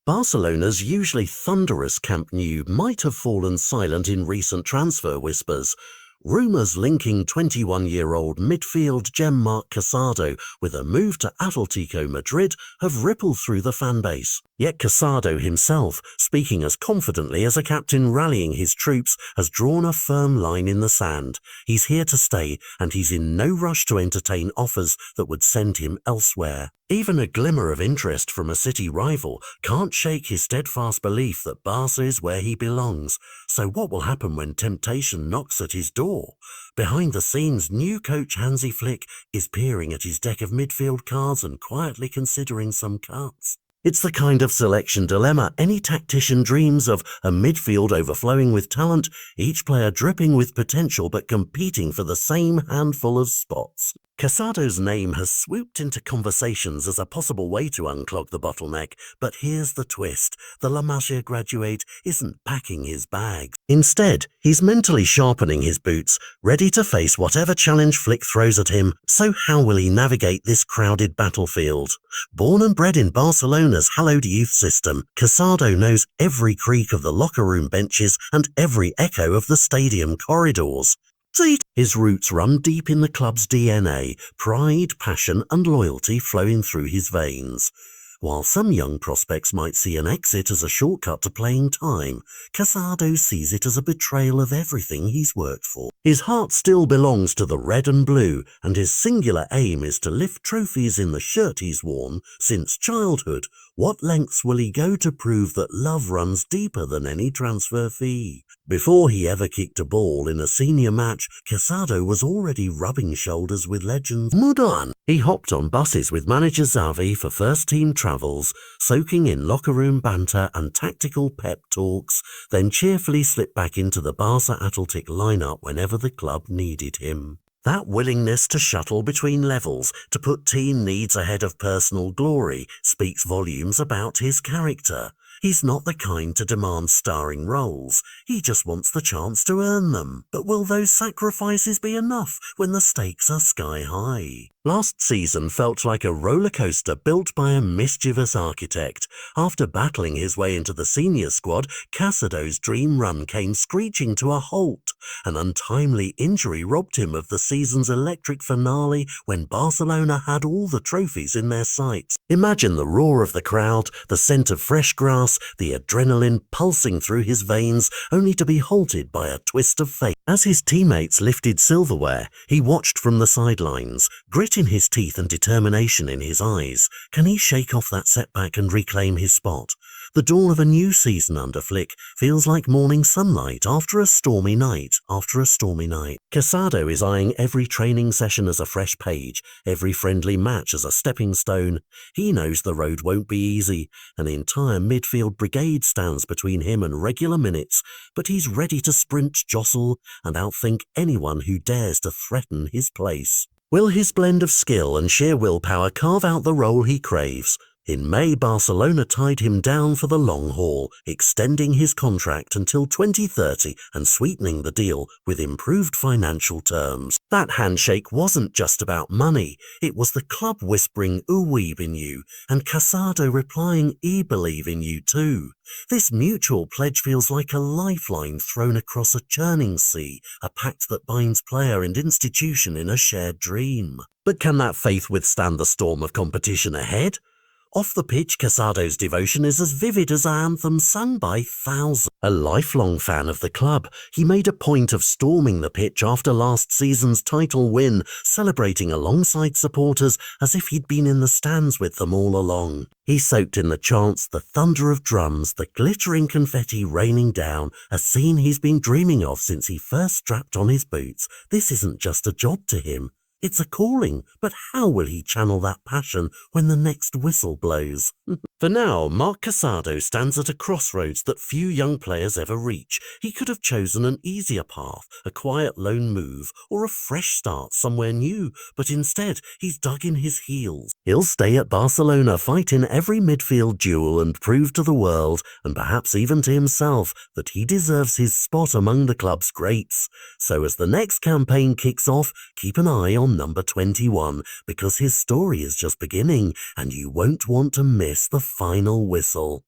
Barcelona's usually thunderous Camp Nou might have fallen silent in recent transfer whispers. Rumours linking 21-year-old midfield gem Marc Casado with a move to Atletico Madrid have rippled through the fanbase. Yet Casado himself, speaking as confidently as a captain rallying his troops, has drawn a firm line in the sand. He's here to stay, and he's in no rush to entertain offers that would send him elsewhere. Even a glimmer of interest from a city rival can't shake his steadfast belief that Barça is where he belongs. So what will happen when temptation knocks at his door? Behind the scenes, new coach Hansi Flick is peering at his deck of midfield cards and quietly considering some cuts. It's the kind of selection dilemma any tactician dreams of, a midfield overflowing with talent, each player dripping with potential but competing for the same handful of spots. Casado's name has swooped into conversations as a possible way to unclog the bottleneck, but here's the twist. The La Masia graduate isn't packing his bags. Instead, he's mentally sharpening his boots, ready to face whatever challenge Flick throws at him. So how will he navigate this crowded battlefield? Born and bred in Barcelona's hallowed youth system, Casado knows every creak of the locker room benches and every echo of the stadium corridors. His roots run deep in the club's DNA, pride, passion and loyalty flowing through his veins. While some young prospects might see an exit as a shortcut to playing time, Casado sees it as a betrayal of everything he's worked for. His heart still belongs to the red and blue, and his singular aim is to lift trophies in the shirt he's worn since childhood. What lengths will he go to prove that love runs deeper than any transfer fee? Before he ever kicked a ball in a senior match, Casado was already rubbing shoulders with legends. Mudan. He hopped on buses with manager Xavi for first-team travels, soaking in locker room banter and tactical pep talks, then cheerfully slipped back into the Barça Athletic lineup whenever the club needed him. That willingness to shuttle between levels, to put team needs ahead of personal glory, speaks volumes about his character. He's not the kind to demand starring roles. He just wants the chance to earn them. But will those sacrifices be enough when the stakes are sky high? Last season felt like a roller coaster built by a mischievous architect. After battling his way into the senior squad, Casado's dream run came screeching to a halt. An untimely injury robbed him of the season's electric finale when Barcelona had all the trophies in their sights. Imagine the roar of the crowd, the scent of fresh grass, the adrenaline pulsing through his veins, only to be halted by a twist of fate. As his teammates lifted silverware, he watched from the sidelines, grit in his teeth and determination in his eyes. Can he shake off that setback and reclaim his spot? The dawn of a new season under Flick feels like morning sunlight after a stormy night. Casado is eyeing every training session as a fresh page, every friendly match as a stepping stone. He knows the road won't be easy. An entire midfield brigade stands between him and regular minutes, but he's ready to sprint, jostle, and outthink anyone who dares to threaten his place. Will his blend of skill and sheer willpower carve out the role he craves? In May, Barcelona tied him down for the long haul, extending his contract until 2030 and sweetening the deal with improved financial terms. That handshake wasn't just about money. It was the club whispering, "We believe in you," and Casado replying, "I believe in you too." This mutual pledge feels like a lifeline thrown across a churning sea, a pact that binds player and institution in a shared dream. But can that faith withstand the storm of competition ahead? Off the pitch, Casado's devotion is as vivid as our anthem sung by thousands. A lifelong fan of the club, he made a point of storming the pitch after last season's title win, celebrating alongside supporters as if he'd been in the stands with them all along. He soaked in the chants, the thunder of drums, the glittering confetti raining down, a scene he's been dreaming of since he first strapped on his boots. This isn't just a job to him. It's a calling, but how will he channel that passion when the next whistle blows? For now, Marc Casado stands at a crossroads that few young players ever reach. He could have chosen an easier path, a quiet lone move, or a fresh start somewhere new, but instead he's dug in his heels. He'll stay at Barcelona, fight in every midfield duel and prove to the world, and perhaps even to himself, that he deserves his spot among the club's greats. So as the next campaign kicks off, keep an eye on number 21, because his story is just beginning and you won't want to miss the final whistle.